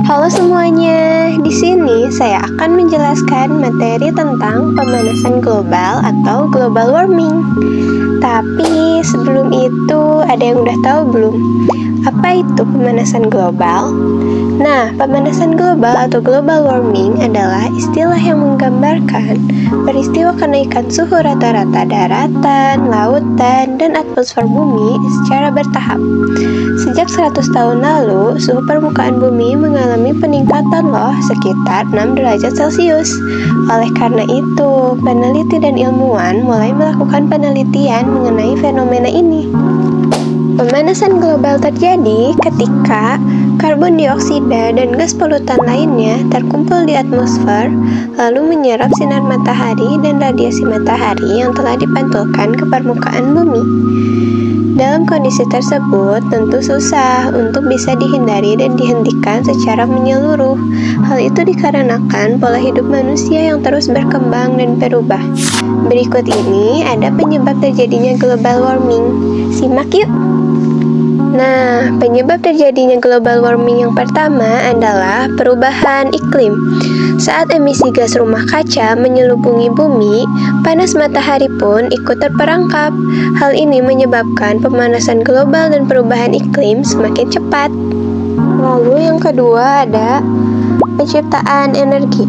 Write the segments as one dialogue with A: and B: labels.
A: Halo semuanya, di sini saya akan menjelaskan materi tentang pemanasan global atau global warming. Tapi sebelum itu, ada yang udah tahu belum? Apa itu pemanasan global? Nah, pemanasan global atau global warming adalah istilah yang menggambarkan peristiwa kenaikan suhu rata-rata daratan, lautan, dan atmosfer bumi secara bertahap. Sejak 100 tahun lalu, suhu permukaan bumi mengalami peningkatan sekitar 6 derajat Celcius. Oleh karena itu, peneliti dan ilmuwan mulai melakukan penelitian mengenai fenomena ini. Pemanasan global terjadi ketika karbon dioksida dan gas polutan lainnya terkumpul di atmosfer, lalu menyerap sinar matahari dan radiasi matahari yang telah dipantulkan ke permukaan bumi. Dalam kondisi tersebut, tentu susah untuk bisa dihindari dan dihentikan secara menyeluruh. Hal itu dikarenakan pola hidup manusia yang terus berkembang dan berubah. Berikut ini ada penyebab terjadinya global warming. Simak yuk! Nah, penyebab terjadinya global warming yang pertama adalah perubahan iklim. Saat emisi gas rumah kaca menyelubungi bumi, panas matahari pun ikut terperangkap. Hal ini menyebabkan pemanasan global dan perubahan iklim semakin cepat. Lalu yang kedua ada penciptaan energi.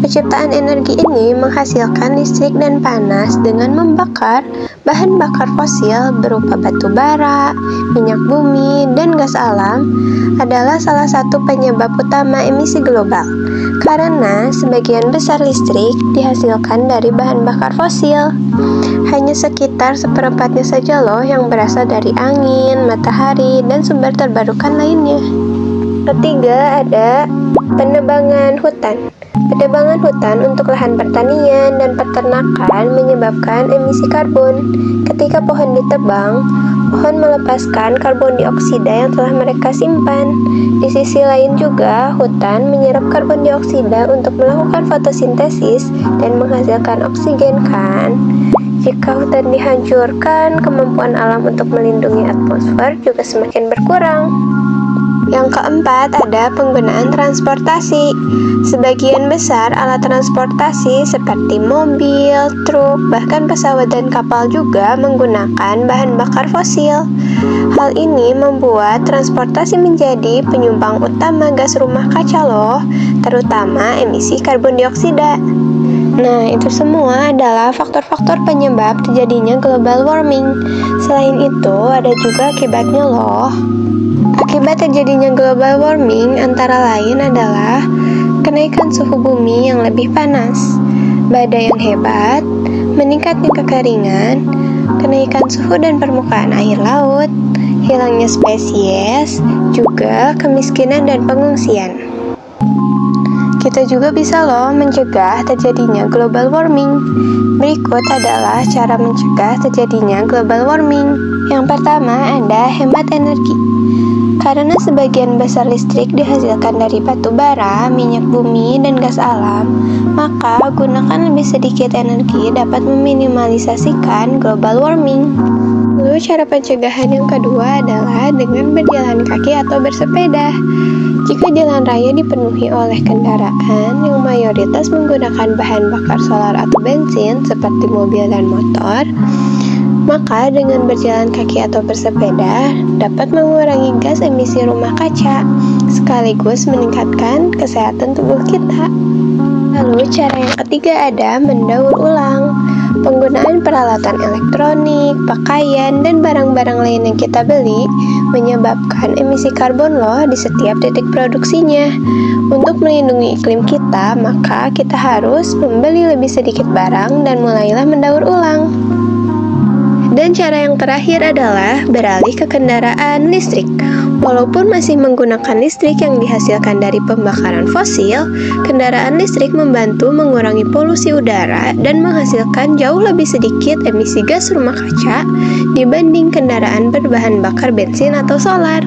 A: Penciptaan energi ini menghasilkan listrik dan panas dengan membakar bahan bakar fosil berupa batu bara, minyak bumi, dan gas alam adalah salah satu penyebab utama emisi global. Karena sebagian besar listrik dihasilkan dari bahan bakar fosil. Hanya sekitar seperempatnya saja yang berasal dari angin, matahari, dan sumber terbarukan lainnya. Ketiga ada penebangan hutan. Penebangan hutan untuk lahan pertanian dan peternakan menyebabkan emisi karbon. Ketika pohon ditebang, pohon melepaskan karbon dioksida yang telah mereka simpan. Di sisi lain juga, hutan menyerap karbon dioksida untuk melakukan fotosintesis dan menghasilkan oksigen kan? Jika hutan dihancurkan, kemampuan alam untuk melindungi atmosfer juga semakin berkurang. Yang keempat ada penggunaan transportasi. Sebagian besar alat transportasi seperti mobil, truk, bahkan pesawat dan kapal juga menggunakan bahan bakar fosil. Hal ini membuat transportasi menjadi penyumbang utama gas rumah kaca terutama emisi karbon dioksida. Nah, itu semua adalah faktor-faktor penyebab terjadinya global warming. Selain itu, ada juga akibatnya Akibat terjadinya global warming antara lain adalah kenaikan suhu bumi yang lebih panas, badai yang hebat, meningkatnya kekeringan, kenaikan suhu dan permukaan air laut, hilangnya spesies, juga kemiskinan dan pengungsian. Kita juga bisa mencegah terjadinya global warming. Berikut adalah cara mencegah terjadinya global warming. Yang pertama ada hemat energi. Karena sebagian besar listrik dihasilkan dari batu bara, minyak bumi, dan gas alam, maka gunakan lebih sedikit energi dapat meminimalisasikan global warming. Lalu cara pencegahan yang kedua adalah dengan berjalan kaki atau bersepeda. Jika jalan raya dipenuhi oleh kendaraan yang mayoritas menggunakan bahan bakar solar atau bensin seperti mobil dan motor, maka dengan berjalan kaki atau bersepeda dapat mengurangi gas emisi rumah kaca, sekaligus meningkatkan kesehatan tubuh kita. Lalu cara yang ketiga ada mendaur ulang. Penggunaan peralatan elektronik, pakaian, dan barang-barang lain yang kita beli menyebabkan emisi karbon di setiap titik produksinya. Untuk melindungi iklim kita, maka kita harus membeli lebih sedikit barang dan mulailah mendaur ulang. Dan cara yang terakhir adalah beralih ke kendaraan listrik. Walaupun masih menggunakan listrik yang dihasilkan dari pembakaran fosil, kendaraan listrik membantu mengurangi polusi udara dan menghasilkan jauh lebih sedikit emisi gas rumah kaca dibanding kendaraan berbahan bakar bensin atau solar.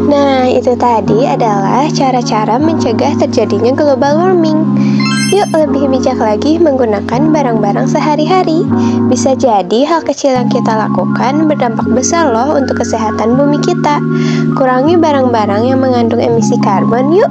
A: Nah, itu tadi adalah cara-cara mencegah terjadinya global warming. Yuk lebih bijak lagi menggunakan barang-barang sehari-hari. Bisa jadi hal kecil yang kita lakukan berdampak besar loh untuk kesehatan bumi kita. Kurangi barang-barang yang mengandung emisi karbon yuk.